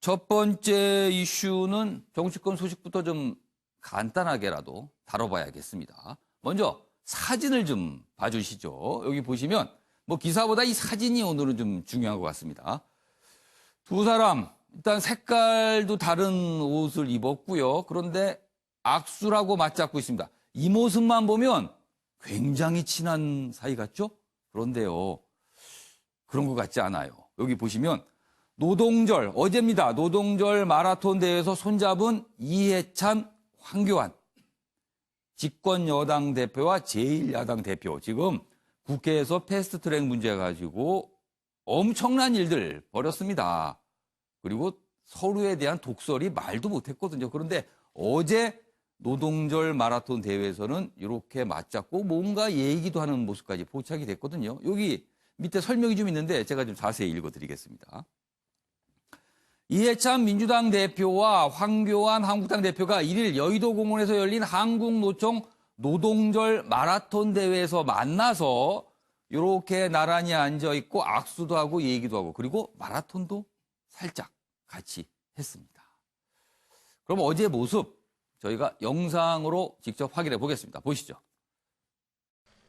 첫 번째 이슈는 정치권 소식부터 좀 간단하게라도 다뤄봐야겠습니다. 먼저 사진을 좀 봐주시죠. 여기 보시면 뭐 기사보다 이 사진이 오늘은 좀 중요한 것 같습니다. 두 사람 일단 색깔도 다른 옷을 입었고요. 그런데 악수라고 맞잡고 있습니다. 이 모습만 보면 굉장히 친한 사이 같죠? 그런데요, 그런 것 같지 않아요. 여기 보시면 노동절, 어제입니다. 노동절 마라톤 대회에서 손잡은 이해찬, 황교안 집권 여당 대표와 제1야당 대표, 지금 국회에서 패스트트랙 문제 가지고 엄청난 일들 벌였습니다. 그리고 서로에 대한 독설이 말도 못했거든요. 그런데 어제 노동절 마라톤 대회에서는 이렇게 맞잡고 뭔가 얘기도 하는 모습까지 포착이 됐거든요. 여기 밑에 설명이 좀 있는데 제가 좀 자세히 읽어드리겠습니다. 이해찬 민주당 대표와 황교안 한국당 대표가 1일 여의도 공원에서 열린 한국노총 노동절 마라톤 대회에서 만나서 이렇게 나란히 앉아있고 악수도 하고 얘기도 하고 그리고 마라톤도 살짝 같이 했습니다. 그럼 어제 모습 저희가 영상으로 직접 확인해 보겠습니다. 보시죠.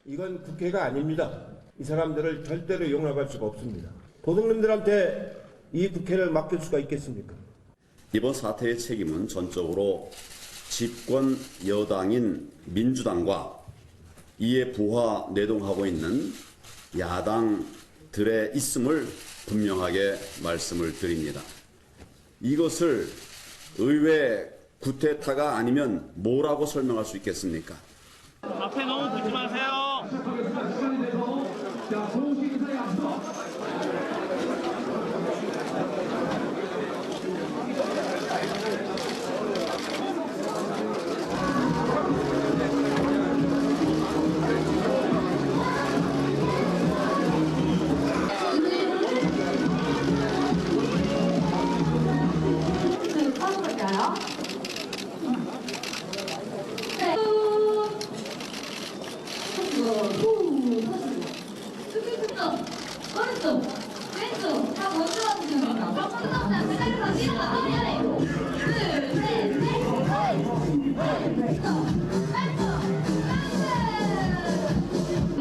이건 국회가 아닙니다. 이 사람들을 절대로 용납할 수가 없습니다. 도둑놈들한테 이 국회를 맡길 수가 있겠습니까? 이번 사태의 책임은 전적으로 집권 여당인 민주당과 이에 부하 내동하고 있는 야당들의 있음을 분명하게 말씀을 드립니다. 이것을 의회 구태타가 아니면 뭐라고 설명할 수 있겠습니까? 앞에 너무 붙지 마세요.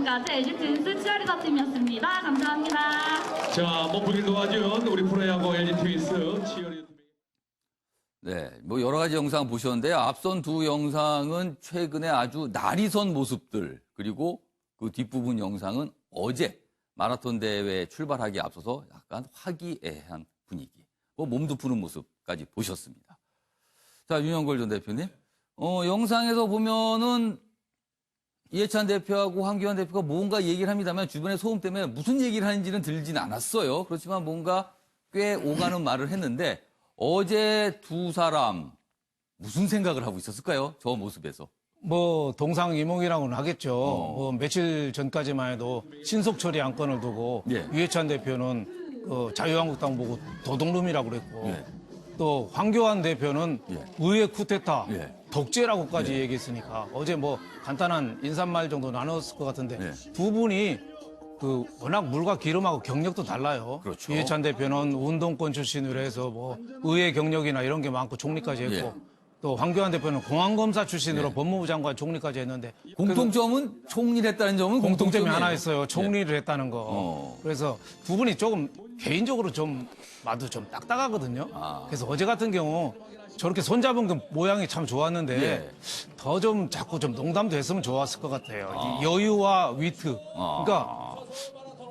지금까지 LG 트윈스 치어리더 팀이었습니다. 감사합니다. 자, 몸부림 도와준 우리 프로야구 LG 트윈스 치어리더 팀. 네, 뭐 여러 가지 영상 보셨는데요. 앞선 두 영상은 최근에 아주 날이 선 모습들, 그리고 그 뒷부분 영상은 어제 마라톤 대회 출발하기에 앞서서 약간 화기애애한 분위기, 뭐 몸도 푸는 모습까지 보셨습니다. 자, 윤영걸 전 대표님, 영상에서 보면은 이해찬 대표하고 황교안 대표가 뭔가 얘기를 합니다만 주변의 소음 때문에 무슨 얘기를 하는지는 들리진 않았어요. 그렇지만 뭔가 꽤 오가는 말을 했는데 어제 두 사람 무슨 생각을 하고 있었을까요? 저 모습에서. 뭐 동상이몽이라고는 하겠죠. 뭐 며칠 전까지만 해도 신속처리 안건을 두고 예. 이해찬 대표는 자유한국당 보고 도둑놈이라고 그랬고 예. 또 황교안 대표는 예. 의회 쿠데타 예. 독재라고까지 얘기했으니까 어제 뭐 간단한 인사말 정도 나눴을 것 같은데 예. 두 분이 워낙 물과 기름하고 경력도 달라요. 그렇죠. 이해찬 대표는 운동권 출신으로 해서 뭐 의회 경력이나 이런 게 많고 총리까지 했고 예. 또 황교안 대표는 공안검사 출신으로 예. 법무부 장관 총리까지 했는데 공통점은 총리를 했다는 점은 공통점이 하나 공통점이에요. 있어요. 총리를 했다는 거. 그래서 두 분이 조금 개인적으로 좀 봐도 좀 딱딱하거든요. 그래서 어제 같은 경우 저렇게 손잡은 그 모양이 참 좋았는데 예. 더 좀 자꾸 좀 농담도 했으면 좋았을 것 같아요. 이 여유와 위트. 그러니까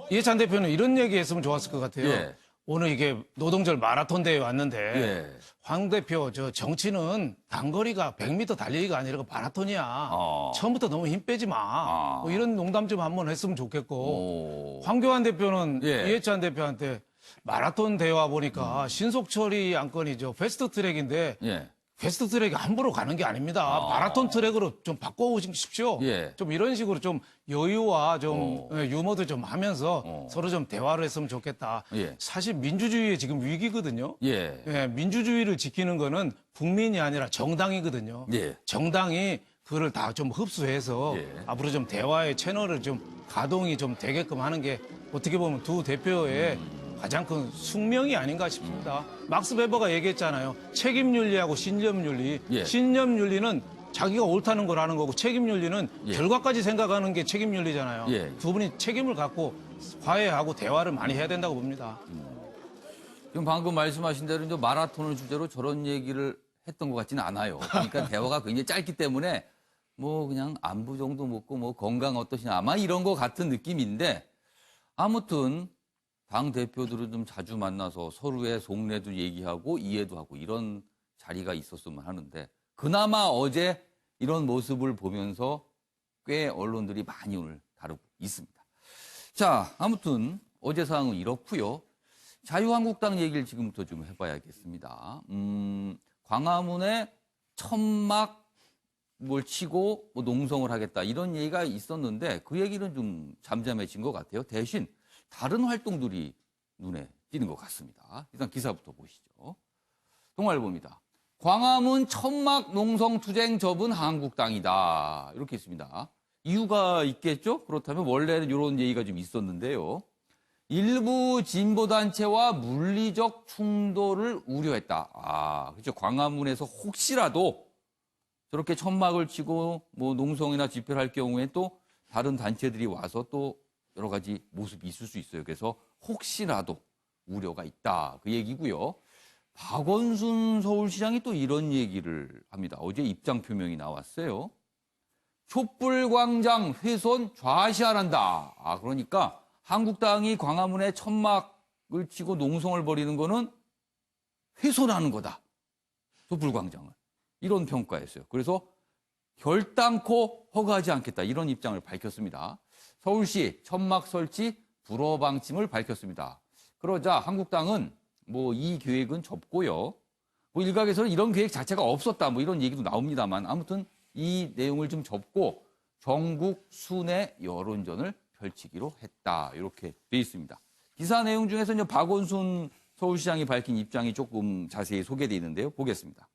이해찬 대표는 이런 얘기 했으면 좋았을 것 같아요. 예. 오늘 이게 노동절 마라톤 대회 왔는데 예. 황 대표 저 정치는 단거리가 100m 달리기가 아니라 마라톤이야. 처음부터 너무 힘 빼지 마. 뭐 이런 농담 좀 한번 했으면 좋겠고 황교안 대표는 예. 이해찬 대표한테 마라톤 대회 와 보니까 신속처리 안건이죠. 패스트트랙인데 예. 패스트트랙이 함부로 가는 게 아닙니다. 마라톤 트랙으로 좀 바꿔오십시오. 예. 좀 이런 식으로 좀 여유와 좀 유머도 좀 하면서 서로 좀 대화를 했으면 좋겠다. 예. 사실 민주주의의 지금 위기거든요. 예. 예, 민주주의를 지키는 거는 국민이 아니라 정당이거든요. 예. 정당이 그걸 다 좀 흡수해서 예. 앞으로 좀 대화의 채널을 좀 가동이 좀 되게끔 하는 게 어떻게 보면 두 대표의 가장 큰 숙명이 아닌가 싶습니다. 막스 베버가 얘기했잖아요. 책임윤리하고 신념윤리. 예. 신념윤리는 자기가 옳다는 걸 하는 거고 책임윤리는 예. 결과까지 생각하는 게 책임윤리잖아요. 예. 두 분이 책임을 갖고 화해하고 대화를 많이 해야 된다고 봅니다. 지금 방금 말씀하신 대로 이제 마라톤을 주제로 저런 얘기를 했던 것 같지는 않아요. 그러니까 대화가 굉장히 짧기 때문에 뭐 그냥 안부 정도 묻고 뭐 건강 어떠시냐 아마 이런 거 같은 느낌인데 아무튼 당 대표들은 좀 자주 만나서 서로의 속내도 얘기하고 이해도 하고 이런 자리가 있었으면 하는데 그나마 어제 이런 모습을 보면서 꽤 언론들이 많이 오늘 다루고 있습니다. 자, 아무튼 어제 사항은 이렇고요. 자유한국당 얘기를 지금부터 좀 해봐야겠습니다. 광화문에 천막 뭘 치고 뭐 농성을 하겠다 이런 얘기가 있었는데 그 얘기는 좀 잠잠해진 것 같아요. 대신 다른 활동들이 눈에 띄는 것 같습니다. 일단 기사부터 보시죠. 동아일보입니다. 광화문 천막 농성 투쟁 접은 한국당이다. 이렇게 있습니다. 이유가 있겠죠? 그렇다면 원래는 이런 얘기가 좀 있었는데요. 일부 진보단체와 물리적 충돌을 우려했다. 그렇죠. 광화문에서 혹시라도 저렇게 천막을 치고 뭐 농성이나 집회를 할 경우에 또 다른 단체들이 와서 또 여러 가지 모습이 있을 수 있어요. 그래서 혹시라도 우려가 있다. 그 얘기고요. 박원순 서울시장이 또 이런 얘기를 합니다. 어제 입장 표명이 나왔어요. 촛불광장 훼손 좌시하란다. 그러니까 한국당이 광화문에 천막을 치고 농성을 벌이는 거는 훼손하는 거다. 촛불광장을. 이런 평가였어요. 그래서 결단코 허가하지 않겠다. 이런 입장을 밝혔습니다. 서울시 천막 설치 불허 방침을 밝혔습니다. 그러자 한국당은 뭐 이 계획은 접고요. 뭐 일각에서는 이런 계획 자체가 없었다. 뭐 이런 얘기도 나옵니다만 아무튼 이 내용을 좀 접고 전국 순회 여론전을 펼치기로 했다. 이렇게 돼 있습니다. 기사 내용 중에서 이제 박원순 서울시장이 밝힌 입장이 조금 자세히 소개되어 있는데요. 보겠습니다.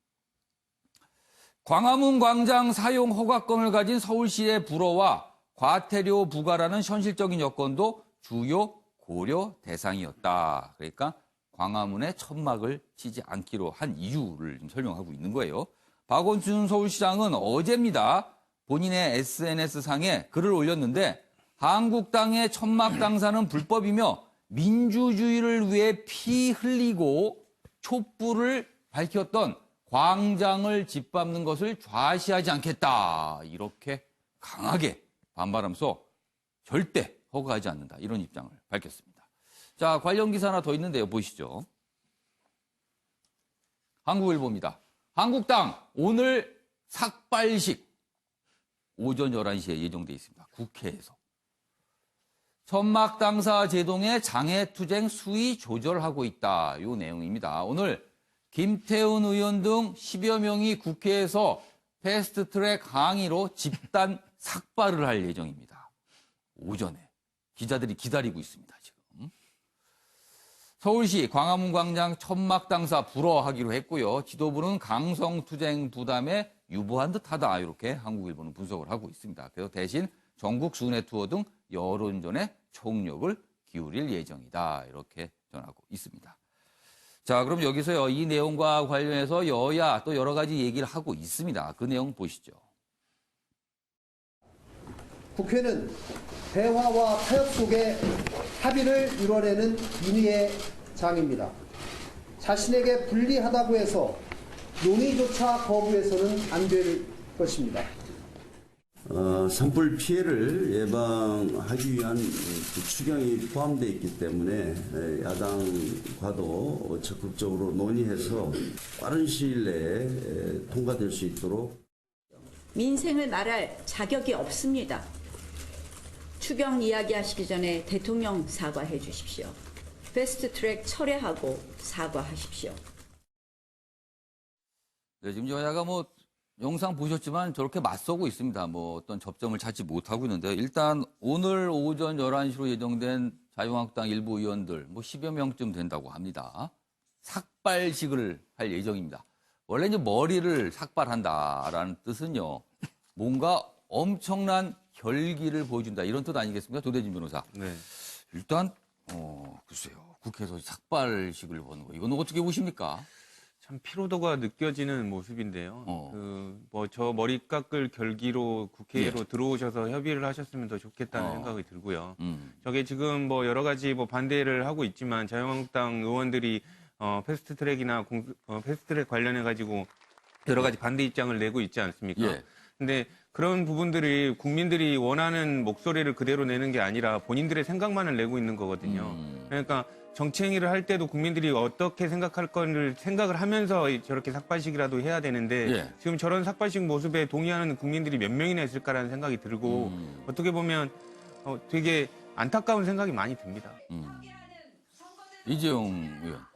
광화문 광장 사용 허가권을 가진 서울시의 불허와 과태료 부과라는 현실적인 여건도 주요 고려 대상이었다. 그러니까 광화문에 천막을 치지 않기로 한 이유를 좀 설명하고 있는 거예요. 박원순 서울시장은 어제입니다. 본인의 SNS상에 글을 올렸는데 한국당의 천막 당사는 불법이며 민주주의를 위해 피 흘리고 촛불을 밝혔던 광장을 짓밟는 것을 좌시하지 않겠다. 이렇게 강하게 반발하면서 절대 허가하지 않는다. 이런 입장을 밝혔습니다. 자, 관련 기사 하나 더 있는데요. 보시죠. 한국일보입니다. 한국당 오늘 삭발식 오전 11시에 예정돼 있습니다. 국회에서. 천막 당사 제동의 장애투쟁 수위 조절하고 있다. 이 내용입니다. 오늘 김태훈 의원 등 10여 명이 국회에서 패스트트랙 항의로 집단 삭발을 할 예정입니다. 오전에. 기자들이 기다리고 있습니다. 지금. 서울시 광화문 광장 천막 당사 불허하기로 했고요. 지도부는 강성투쟁 부담에 유보한 듯하다. 이렇게 한국일보는 분석을 하고 있습니다. 그래서 대신 전국 순회 투어 등 여론전에 총력을 기울일 예정이다. 이렇게 전하고 있습니다. 자, 그럼 여기서요. 이 내용과 관련해서 여야 또 여러 가지 얘기를 하고 있습니다. 그 내용 보시죠. 국회는 대화와 타협 속에 합의를 이뤄내는 인의의 장입니다. 자신에게 불리하다고 해서 논의조차 거부해서는 안 될 것입니다. 산불 피해를 예방하기 위한 추경이 포함되어 있기 때문에 야당과도 적극적으로 논의해서 빠른 시일 내에 통과될 수 있도록 민생을 말할 자격이 없습니다. 추경 이야기하시기 전에 대통령 사과해 주십시오. 패스트트랙 철회하고 사과하십시오. 네, 지금 여야가 뭐 영상 보셨지만 저렇게 맞서고 있습니다. 뭐 어떤 접점을 찾지 못하고 있는데요. 일단 오늘 오전 11시로 예정된 자유한국당 일부 의원들 뭐 10여 명쯤 된다고 합니다. 삭발식을 할 예정입니다. 원래 이제 머리를 삭발한다라는 뜻은요. 뭔가 엄청난 결기를 보여준다. 이런 뜻 아니겠습니까? 조대진 변호사. 네. 일단 글쎄요. 국회에서 삭발식을 보는 거 이거는 어떻게 보십니까? 참 피로도가 느껴지는 모습인데요. 저 머리 깎을 결기로 국회로 들어오셔서 협의를 하셨으면 더 좋겠다는 생각이 들고요. 저게 지금 뭐 여러 가지 뭐 반대를 하고 있지만 자유한국당 의원들이 패스트트랙이나 패스트트랙 관련해 가지고 여러 가지 반대 입장을 내고 있지 않습니까? 근데 그런 부분들이 국민들이 원하는 목소리를 그대로 내는 게 아니라 본인들의 생각만을 내고 있는 거거든요. 그러니까 정치 행위를 할 때도 국민들이 어떻게 생각할 건를 생각을 하면서 저렇게 삭발식이라도 해야 되는데 지금 저런 삭발식 모습에 동의하는 국민들이 몇 명이나 있을까라는 생각이 들고 어떻게 보면 되게 안타까운 생각이 많이 듭니다. 이재용 의원.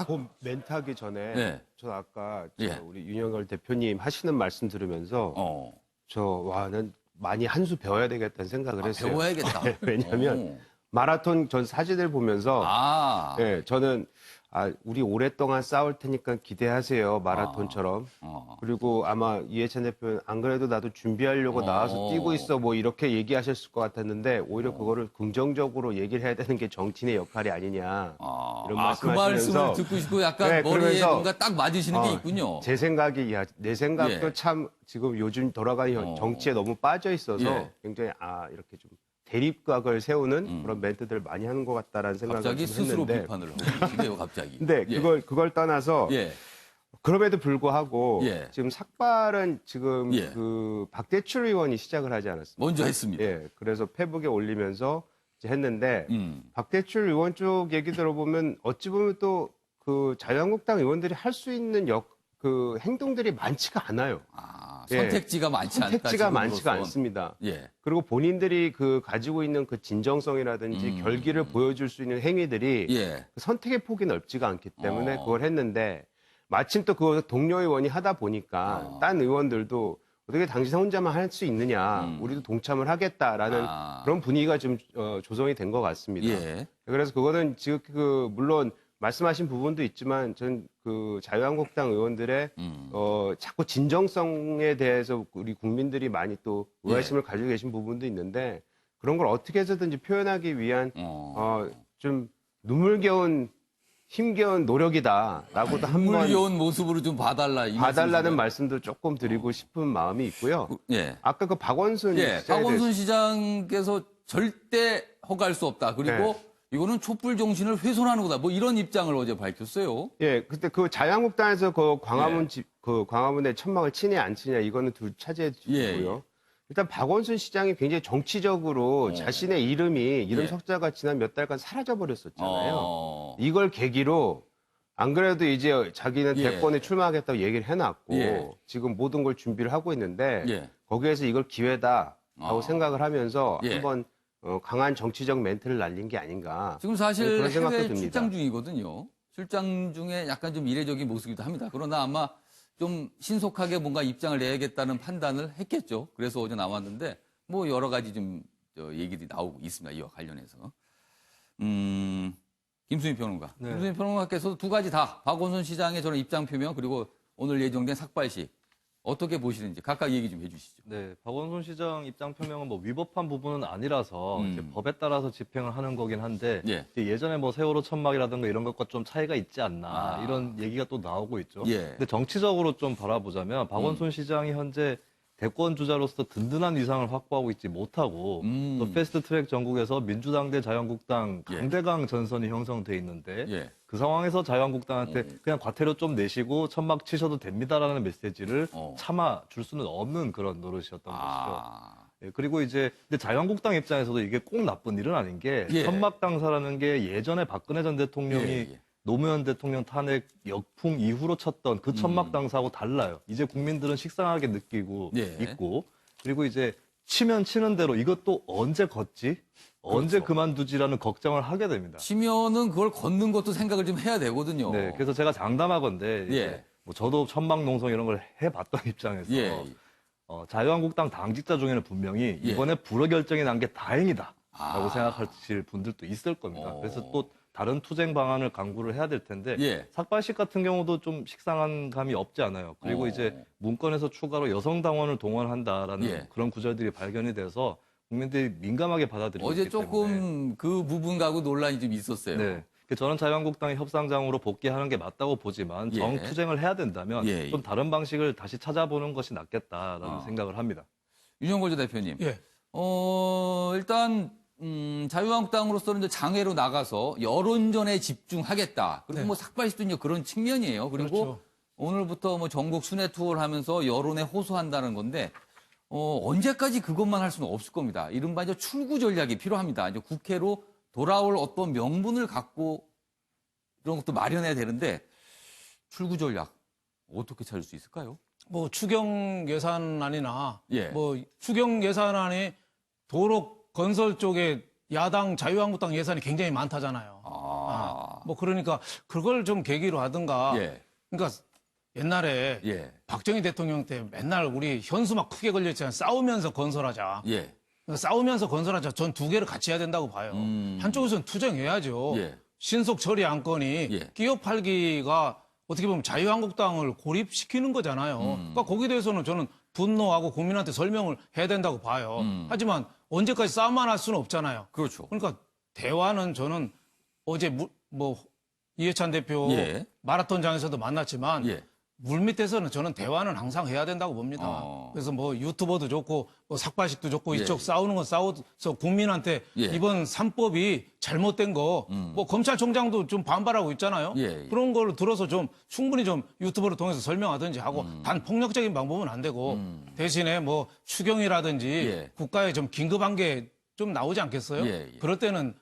그 멘트 하기 전에 저는 아까 우리 윤영걸 대표님 하시는 말씀 들으면서 난 많이 한 수 배워야 되겠다는 생각을 했어요. 배워야겠다. 왜냐하면 마라톤 전 사진을 보면서 저는 우리 오랫동안 싸울 테니까 기대하세요. 마라톤처럼. 그리고 아마 이해찬 대표는 안 그래도 나도 준비하려고 나와서 뛰고 있어 뭐 이렇게 얘기하셨을 것 같았는데 오히려 그거를 긍정적으로 얘기를 해야 되는 게 정치인의 역할이 아니냐. 이런 그 말씀을 듣고 싶고 약간 머리에 뭔가 딱 맞으시는 게 있군요. 제 생각이 내 생각도 참 지금 요즘 돌아가는 정치에 너무 빠져 있어서 굉장히 이렇게 좀 대립각을 세우는 그런 멘트들을 많이 하는 것 같다라는 생각을 갑자기 좀 스스로 했는데 비판을 하고 계시네요, 갑자기. 근데 그걸 떠나서 그럼에도 불구하고 지금 삭발은 지금 그 박대출 의원이 시작을 하지 않았습니까? 먼저 했습니다. 그래서 페북에 올리면서 이제 했는데 박대출 의원 쪽 얘기 들어보면 어찌 보면 또 그 자유한국당 의원들이 할 수 있는 그 행동들이 많지가 않아요. 선택지가 많지 않다. 선택지가 많지가 않습니다. 그리고 본인들이 그 가지고 있는 그 진정성이라든지 결기를 보여줄 수 있는 행위들이 그 선택의 폭이 넓지가 않기 때문에 그걸 했는데 마침 또 그 동료 의원이 하다 보니까 딴 의원들도 어떻게 당신 혼자만 할 수 있느냐, 우리도 동참을 하겠다라는 그런 분위기가 좀 조성이 된 것 같습니다. 그래서 그거는 지금 물론 말씀하신 부분도 있지만 전 그 자유한국당 의원들의 자꾸 진정성에 대해서 우리 국민들이 많이 또 의아심을 가지고 계신 부분도 있는데 그런 걸 어떻게 해서든지 표현하기 위한 좀 눈물겨운 힘겨운 노력이다라고도 한번 눈물겨운 모습으로 좀 봐달라는 말씀도 조금 드리고 싶은 마음이 있고요. 아까 그 박원순 박원순 시장께서 절대 허가할 수 없다. 그리고 이거는 촛불 정신을 훼손하는 거다. 뭐 이런 입장을 어제 밝혔어요. 그때 그 자유한국당에서 그 광화문에 천막을 치냐 안 치냐 이거는 둘 차지해 주고요. 일단 박원순 시장이 굉장히 정치적으로 자신의 이름 석자가 지난 몇 달간 사라져 버렸었잖아요. 이걸 계기로 안 그래도 이제 자기는 대권에 출마하겠다고 얘기를 해놨고 지금 모든 걸 준비를 하고 있는데 거기에서 이걸 기회다라고 생각을 하면서 한번 강한 정치적 멘트를 날린 게 아닌가. 지금 사실 그런 생각도 해외 듭니다. 출장 중이거든요. 출장 중에 약간 좀 이례적인 모습이기도 합니다. 그러나 아마 좀 신속하게 뭔가 입장을 내야겠다는 판단을 했겠죠. 그래서 어제 나왔는데 뭐 여러 가지 좀 얘기들이 나오고 있습니다. 이와 관련해서. 김수민 평론가. 김수민 평론가께서도 두 가지 다 박원순 시장의 저런 입장 표명 그리고 오늘 예정된 삭발식 어떻게 보시는지 각각 얘기 좀 해주시죠. 네, 박원순 시장 입장 표명은 뭐 위법한 부분은 아니라서 이제 법에 따라서 집행을 하는 거긴 한데 예전에 뭐 세월호 천막이라든가 이런 것과 좀 차이가 있지 않나 이런 얘기가 또 나오고 있죠. 근데 정치적으로 좀 바라보자면 박원순 시장이 현재 대권 주자로서 든든한 위상을 확보하고 있지 못하고 또 패스트트랙 전국에서 민주당 대 자유한국당 강대강 전선이 형성돼 있는데 그 상황에서 자유한국당한테 그냥 과태료 좀 내시고 천막 치셔도 됩니다라는 메시지를 참아 줄 수는 없는 그런 노릇이었던 것이죠. 그리고 이제 근데 자유한국당 입장에서도 이게 꼭 나쁜 일은 아닌 게 천막 당사라는 게 예전에 박근혜 전 대통령이 노무현 대통령 탄핵 역풍 이후로 쳤던 그 천막 당사하고 달라요. 이제 국민들은 식상하게 느끼고 있고 그리고 이제 치면 치는 대로 이것도 언제 걷지? 언제 그만두지라는 걱정을 하게 됩니다. 치면은 그걸 걷는 것도 생각을 좀 해야 되거든요. 네, 그래서 제가 장담하건대 이제 뭐 저도 천막 농성 이런 걸 해봤던 입장에서 자유한국당 당직자 중에는 분명히 이번에 불허 결정이 난 게 다행이다라고 생각하실 분들도 있을 겁니다. 그래서 또 다른 투쟁 방안을 강구를 해야 될 텐데 삭발식 같은 경우도 좀 식상한 감이 없지 않아요. 그리고 이제 문건에서 추가로 여성 당원을 동원한다라는 그런 구절들이 발견이 돼서 국민들이 민감하게 받아들이고 어제 있기 조금 때문에. 그 부분 가고 논란이 좀 있었어요. 네. 저는 자유한국당이 협상장으로 복귀하는 게 맞다고 보지만 예. 정투쟁을 해야 된다면 예. 좀 다른 방식을 다시 찾아보는 것이 낫겠다라는 생각을 합니다. 윤영걸 대표님. 예. 일단 자유한국당으로서는 이제 장외로 나가서 여론전에 집중하겠다. 그리고 네. 뭐 삭발시도 이제 그런 측면이에요. 그리고 그렇죠. 오늘부터 뭐 전국 순회 투어를 하면서 여론에 호소한다는 건데 언제까지 그것만 할 수는 없을 겁니다. 이른바 이제 출구 전략이 필요합니다. 이제 국회로 돌아올 어떤 명분을 갖고 이런 것도 마련해야 되는데 출구 전략 어떻게 찾을 수 있을까요? 뭐 추경 예산안이나 예. 뭐 추경 예산안이 도로 건설 쪽에 야당 자유한국당 예산이 굉장히 많다잖아요. 뭐 그러니까 그걸 좀 계기로 하든가. 예. 그러니까 옛날에 예. 박정희 대통령 때 맨날 우리 현수막 크게 걸려있잖아요. 싸우면서 건설하자. 예. 그러니까 싸우면서 건설하자. 전 두 개를 같이 해야 된다고 봐요. 한쪽에서는 투쟁해야죠. 예. 신속 처리 안건이 예. 기업 팔기가 어떻게 보면 자유한국당을 고립시키는 거잖아요. 그러니까 거기에 대해서는 저는 분노하고 국민한테 설명을 해야 된다고 봐요. 하지만 언제까지 싸움만 할 수는 없잖아요. 그렇죠. 그러니까 대화는 저는 어제 이해찬 대표 예. 마라톤장에서도 만났지만 예. 물밑에서는 저는 대화는 항상 해야 된다고 봅니다. 그래서 뭐 유튜버도 좋고 뭐 삭발식도 좋고 예. 이쪽 싸우는 건 싸워서 국민한테 예. 이번 3법이 잘못된 거 뭐 검찰총장도 좀 반발하고 있잖아요. 예. 그런 걸 들어서 좀 충분히 좀 유튜버를 통해서 설명하든지 하고 단 폭력적인 방법은 안 되고 대신에 뭐 추경이라든지 예. 국가에 좀 긴급한 게 좀 나오지 않겠어요? 예. 그럴 때는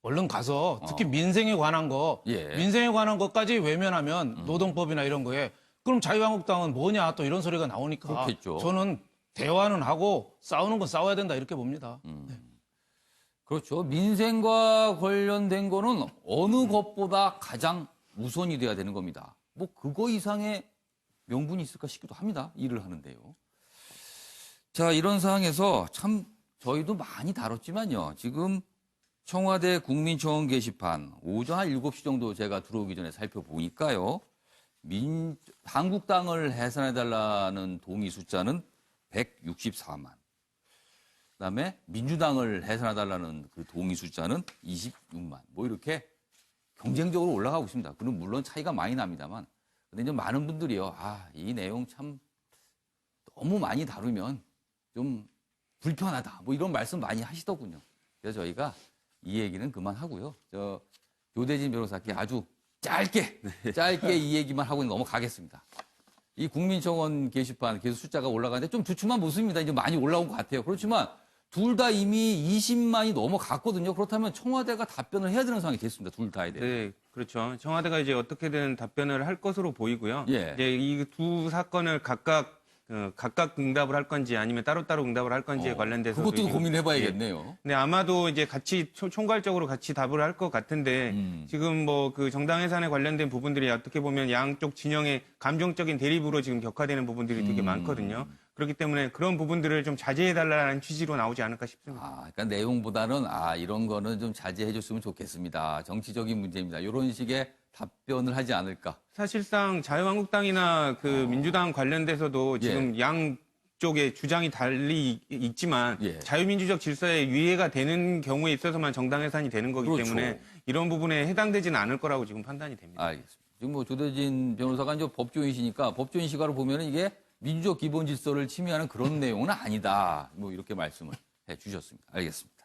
얼른 가서 특히 민생에 관한 거, 예. 민생에 관한 것까지 외면하면 노동법이나 이런 거에 그럼 자유한국당은 뭐냐 또 이런 소리가 나오니까 그렇겠죠. 저는 대화는 하고 싸우는 건 싸워야 된다 이렇게 봅니다. 그렇죠. 민생과 관련된 거는 어느 것보다 가장 우선이 돼야 되는 겁니다. 뭐 그거 이상의 명분이 있을까 싶기도 합니다. 일을 하는데요. 자, 이런 상황에서 참 저희도 많이 다뤘지만요. 지금 청와대 국민청원 게시판 오전 한 7시 정도 제가 들어오기 전에 살펴보니까요. 한국당을 해산해달라는 동의 숫자는 164만. 그다음에 민주당을 해산해달라는 그 동의 숫자는 26만. 뭐 이렇게 경쟁적으로 올라가고 있습니다. 그럼 물론 차이가 많이 납니다만. 근데 이제 많은 분들이요. 이 내용 참 너무 많이 다루면 좀 불편하다. 뭐 이런 말씀 많이 하시더군요. 그래서 저희가 이 얘기는 그만하고요. 조대진 변호사께 아주 짧게 이 얘기만 하고 넘어가겠습니다. 이 국민청원 게시판 계속 숫자가 올라가는데 좀 주춤한 모습입니다. 이제 많이 올라온 것 같아요. 그렇지만 둘 다 이미 20만이 넘어갔거든요. 그렇다면 청와대가 답변을 해야 되는 상황이 됐습니다. 둘 다에 대해. 네, 그렇죠. 청와대가 이제 어떻게든 답변을 할 것으로 보이고요. 예. 이제 이 두 사건을 각각 응답을 할 건지 아니면 따로따로 응답을 할 건지에 관련돼서 그것도 고민해봐야겠네요. 네, 아마도 이제 같이 총괄적으로 같이 답을 할 것 같은데 지금 뭐 그 정당 해산에 관련된 부분들이 어떻게 보면 양쪽 진영의 감정적인 대립으로 지금 격화되는 부분들이 되게 많거든요. 그렇기 때문에 그런 부분들을 좀 자제해달라는 취지로 나오지 않을까 싶습니다. 그러니까 내용보다는 이런 거는 좀 자제해줬으면 좋겠습니다. 정치적인 문제입니다. 이런 식의 답변을 하지 않을까. 사실상 자유한국당이나 그 민주당 관련돼서도 지금 양쪽의 주장이 달리 있지만 자유민주적 질서에 위해가 되는 경우에 있어서만 정당 해산이 되는 거기 그렇죠. 때문에 이런 부분에 해당되지는 않을 거라고 지금 판단이 됩니다. 알겠습니다. 지금 뭐 조대진 변호사가 이제 법조인이시니까 법조인 시각으로 보면은 이게 민주적 기본 질서를 침해하는 그런 내용은 아니다. 뭐 이렇게 말씀을 해 주셨습니다. 알겠습니다.